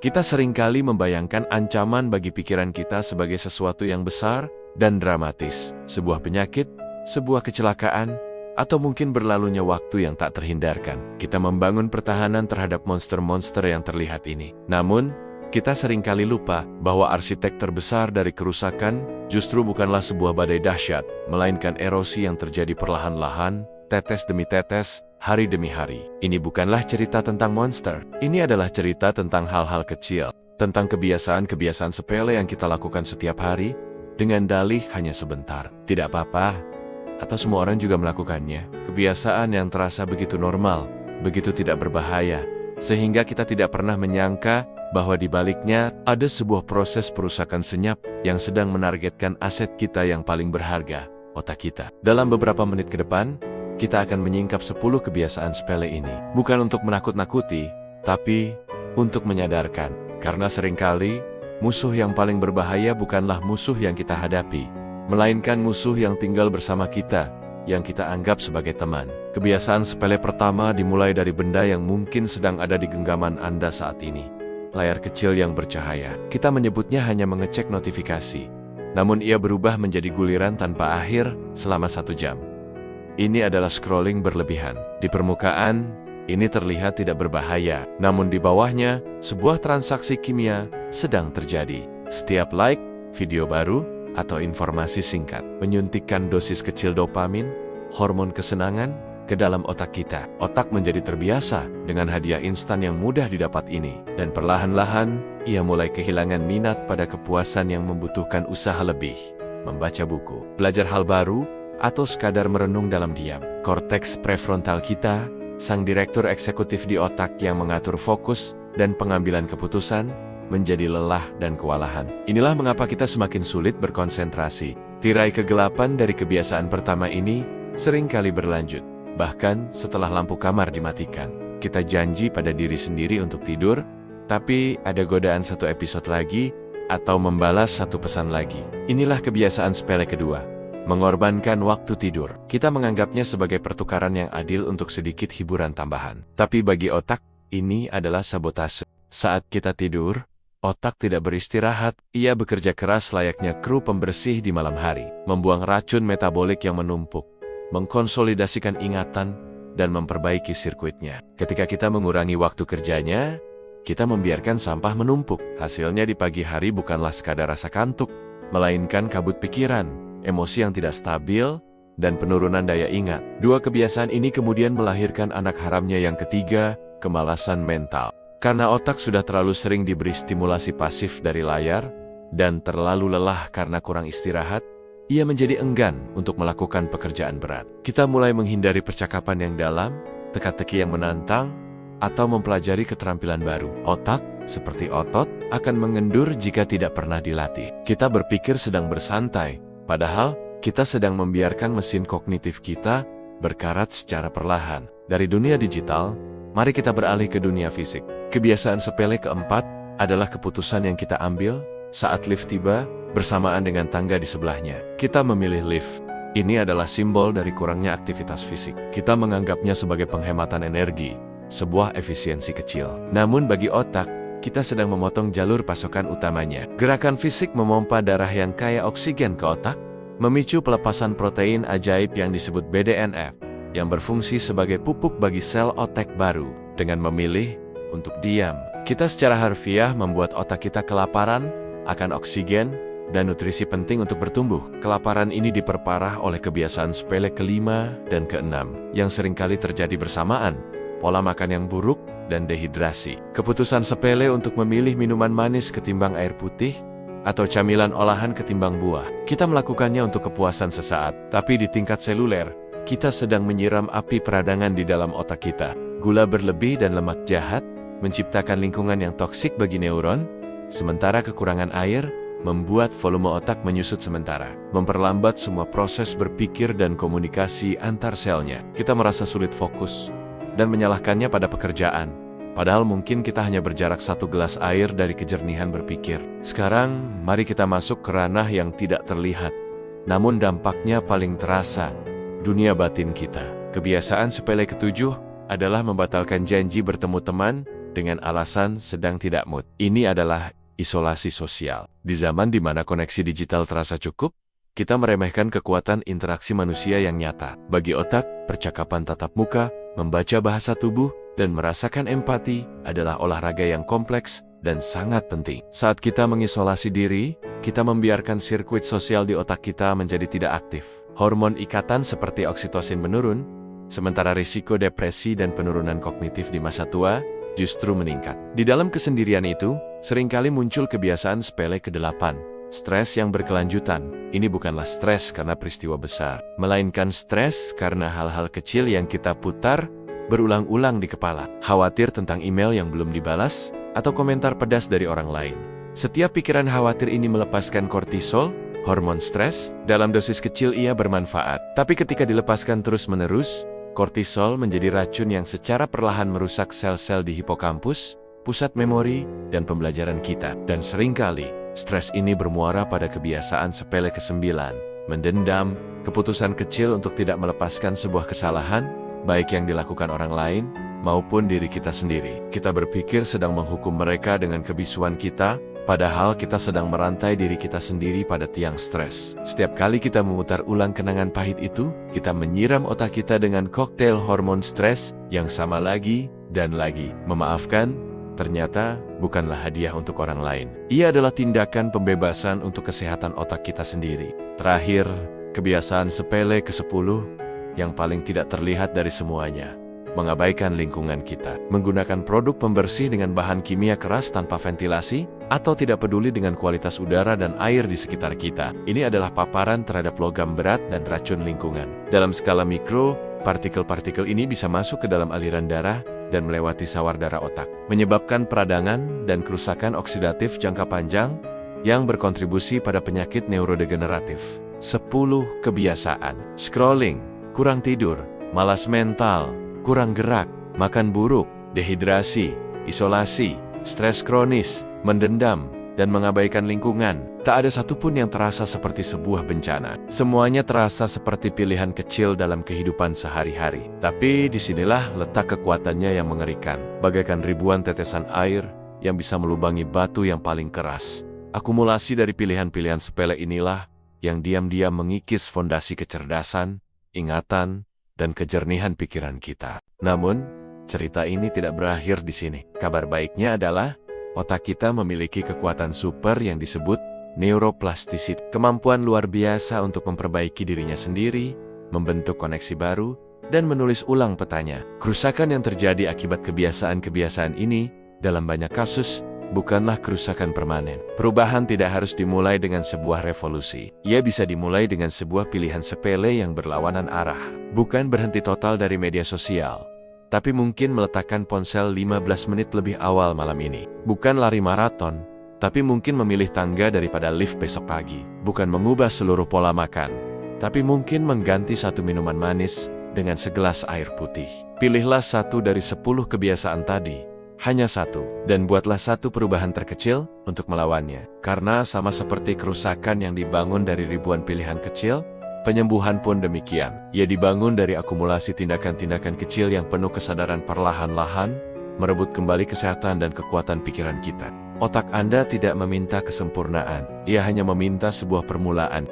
Kita seringkali membayangkan ancaman bagi pikiran kita sebagai sesuatu yang besar dan dramatis. Sebuah penyakit, sebuah kecelakaan, atau mungkin berlalunya waktu yang tak terhindarkan. Kita membangun pertahanan terhadap monster-monster yang terlihat ini. Namun, kita seringkali lupa bahwa arsitek terbesar dari kerusakan justru bukanlah sebuah badai dahsyat, melainkan erosi yang terjadi perlahan-lahan, tetes demi tetes, hari demi hari. Ini bukanlah cerita tentang monster. Ini adalah cerita tentang hal-hal kecil, tentang kebiasaan-kebiasaan sepele yang kita lakukan setiap hari, dengan dalih hanya sebentar. Tidak apa-apa. Atau semua orang juga melakukannya. Kebiasaan yang terasa begitu normal, begitu tidak berbahaya, sehingga kita tidak pernah menyangka bahwa di baliknya ada sebuah proses perusakan senyap yang sedang menargetkan aset kita yang paling berharga, otak kita. Dalam beberapa menit ke depan, kita akan menyingkap 10 kebiasaan sepele ini. Bukan untuk menakut-nakuti, tapi untuk menyadarkan. Karena seringkali, musuh yang paling berbahaya bukanlah musuh yang kita hadapi, melainkan musuh yang tinggal bersama kita, yang kita anggap sebagai teman. Kebiasaan sepele pertama dimulai dari benda yang mungkin sedang ada di genggaman Anda saat ini. Layar kecil yang bercahaya. Kita menyebutnya hanya mengecek notifikasi, namun ia berubah menjadi guliran tanpa akhir selama 1 jam. Ini adalah scrolling berlebihan. Di permukaan, ini terlihat tidak berbahaya, namun di bawahnya, sebuah transaksi kimia sedang terjadi. Setiap like, video baru, atau informasi singkat menyuntikkan dosis kecil dopamin, hormon kesenangan, ke dalam otak kita. Otak menjadi terbiasa dengan hadiah instan yang mudah didapat ini, dan perlahan-lahan ia mulai kehilangan minat pada kepuasan yang membutuhkan usaha lebih. Membaca buku, belajar hal baru, atau sekadar merenung dalam diam. Korteks prefrontal kita, sang direktur eksekutif di otak yang mengatur fokus dan pengambilan keputusan, menjadi lelah dan kewalahan. Inilah mengapa kita semakin sulit berkonsentrasi. Tirai kegelapan dari kebiasaan pertama ini seringkali berlanjut. Bahkan setelah lampu kamar dimatikan, kita janji pada diri sendiri untuk tidur, tapi ada godaan 1 episode lagi, atau membalas 1 pesan lagi. Inilah kebiasaan sepele kedua, mengorbankan waktu tidur. Kita menganggapnya sebagai pertukaran yang adil untuk sedikit hiburan tambahan. Tapi bagi otak, ini adalah sabotase. Saat kita tidur, otak tidak beristirahat, ia bekerja keras layaknya kru pembersih di malam hari, membuang racun metabolik yang menumpuk, mengkonsolidasikan ingatan, dan memperbaiki sirkuitnya. Ketika kita mengurangi waktu kerjanya, kita membiarkan sampah menumpuk. Hasilnya di pagi hari bukanlah sekadar rasa kantuk, melainkan kabut pikiran, emosi yang tidak stabil, dan penurunan daya ingat. 2 kebiasaan ini kemudian melahirkan anak haramnya yang ketiga, kemalasan mental. Karena otak sudah terlalu sering diberi stimulasi pasif dari layar, dan terlalu lelah karena kurang istirahat, ia menjadi enggan untuk melakukan pekerjaan berat. Kita mulai menghindari percakapan yang dalam, teka-teki yang menantang, atau mempelajari keterampilan baru. Otak, seperti otot, akan mengendur jika tidak pernah dilatih. Kita berpikir sedang bersantai, padahal kita sedang membiarkan mesin kognitif kita berkarat secara perlahan. Dari dunia digital, mari kita beralih ke dunia fisik. Kebiasaan sepele keempat adalah keputusan yang kita ambil saat lift tiba bersamaan dengan tangga di sebelahnya. Kita memilih lift. Ini adalah simbol dari kurangnya aktivitas fisik. Kita menganggapnya sebagai penghematan energi, sebuah efisiensi kecil. Namun bagi otak, kita sedang memotong jalur pasokan utamanya. Gerakan fisik memompa darah yang kaya oksigen ke otak, memicu pelepasan protein ajaib yang disebut BDNF, yang berfungsi sebagai pupuk bagi sel otak baru. Dengan memilih untuk diam, kita secara harfiah membuat otak kita kelaparan akan oksigen dan nutrisi penting untuk bertumbuh. Kelaparan ini diperparah oleh kebiasaan sepele kelima dan keenam, yang seringkali terjadi bersamaan, pola makan yang buruk dan dehidrasi. Keputusan sepele untuk memilih minuman manis ketimbang air putih, atau camilan olahan ketimbang buah. Kita melakukannya untuk kepuasan sesaat, tapi di tingkat seluler, kita sedang menyiram api peradangan di dalam otak kita. Gula berlebih dan lemak jahat menciptakan lingkungan yang toksik bagi neuron, sementara kekurangan air membuat volume otak menyusut sementara, memperlambat semua proses berpikir dan komunikasi antar selnya. Kita merasa sulit fokus dan menyalahkannya pada pekerjaan, padahal mungkin kita hanya berjarak 1 gelas air dari kejernihan berpikir. Sekarang, mari kita masuk ke ranah yang tidak terlihat, namun dampaknya paling terasa, dunia batin kita. Kebiasaan sepele ketujuh adalah membatalkan janji bertemu teman dengan alasan sedang tidak mood. Ini adalah isolasi sosial. Di zaman di mana koneksi digital terasa cukup, kita meremehkan kekuatan interaksi manusia yang nyata. Bagi otak, percakapan tatap muka, membaca bahasa tubuh, dan merasakan empati adalah olahraga yang kompleks dan sangat penting. Saat kita mengisolasi diri, kita membiarkan sirkuit sosial di otak kita menjadi tidak aktif. Hormon ikatan seperti oksitosin menurun, sementara risiko depresi dan penurunan kognitif di masa tua justru meningkat. Di dalam kesendirian itu, seringkali muncul kebiasaan sepele ke-8, stres yang berkelanjutan. Ini bukanlah stres karena peristiwa besar, melainkan stres karena hal-hal kecil yang kita putar berulang-ulang di kepala. Khawatir tentang email yang belum dibalas, atau komentar pedas dari orang lain. Setiap pikiran khawatir ini melepaskan kortisol, hormon stres. Dalam dosis kecil ia bermanfaat. Tapi ketika dilepaskan terus-menerus, kortisol menjadi racun yang secara perlahan merusak sel-sel di hipokampus, pusat memori, dan pembelajaran kita. Dan seringkali, stres ini bermuara pada kebiasaan sepele ke-9, mendendam, keputusan kecil untuk tidak melepaskan sebuah kesalahan, baik yang dilakukan orang lain, maupun diri kita sendiri. Kita berpikir sedang menghukum mereka dengan kebisuan kita, padahal kita sedang merantai diri kita sendiri pada tiang stres. Setiap kali kita memutar ulang kenangan pahit itu, kita menyiram otak kita dengan koktail hormon stres yang sama lagi dan lagi. Memaafkan, ternyata bukanlah hadiah untuk orang lain. Ia adalah tindakan pembebasan untuk kesehatan otak kita sendiri. Terakhir, kebiasaan sepele ke-10 yang paling tidak terlihat dari semuanya. Mengabaikan lingkungan kita, menggunakan produk pembersih dengan bahan kimia keras tanpa ventilasi, atau tidak peduli dengan kualitas udara dan air di sekitar kita. Ini adalah paparan terhadap logam berat dan racun lingkungan. Dalam skala mikro, partikel-partikel ini bisa masuk ke dalam aliran darah dan melewati sawar darah otak, menyebabkan peradangan dan kerusakan oksidatif jangka panjang yang berkontribusi pada penyakit neurodegeneratif. 10 kebiasaan: scrolling, kurang tidur, malas mental, kurang gerak, makan buruk, dehidrasi, isolasi, stres kronis, mendendam, dan mengabaikan lingkungan. Tak ada satupun yang terasa seperti sebuah bencana. Semuanya terasa seperti pilihan kecil dalam kehidupan sehari-hari. Tapi disinilah letak kekuatannya yang mengerikan. Bagaikan ribuan tetesan air yang bisa melubangi batu yang paling keras. Akumulasi dari pilihan-pilihan sepele inilah yang diam-diam mengikis fondasi kecerdasan, ingatan, dan kejernihan pikiran kita. Namun, cerita ini tidak berakhir di sini. Kabar baiknya adalah, otak kita memiliki kekuatan super yang disebut neuroplasticity. Kemampuan luar biasa untuk memperbaiki dirinya sendiri, membentuk koneksi baru, dan menulis ulang petanya. Kerusakan yang terjadi akibat kebiasaan-kebiasaan ini, dalam banyak kasus, bukanlah kerusakan permanen. Perubahan tidak harus dimulai dengan sebuah revolusi. Ia bisa dimulai dengan sebuah pilihan sepele yang berlawanan arah. Bukan berhenti total dari media sosial, tapi mungkin meletakkan ponsel 15 menit lebih awal malam ini. Bukan lari maraton, tapi mungkin memilih tangga daripada lift besok pagi. Bukan mengubah seluruh pola makan, tapi mungkin mengganti satu minuman manis dengan segelas air putih. Pilihlah satu dari 10 kebiasaan tadi. Hanya satu, dan buatlah satu perubahan terkecil untuk melawannya. Karena sama seperti kerusakan yang dibangun dari ribuan pilihan kecil, penyembuhan pun demikian. Ia dibangun dari akumulasi tindakan-tindakan kecil yang penuh kesadaran perlahan-lahan, merebut kembali kesehatan dan kekuatan pikiran kita. Otak Anda tidak meminta kesempurnaan, ia hanya meminta sebuah permulaan.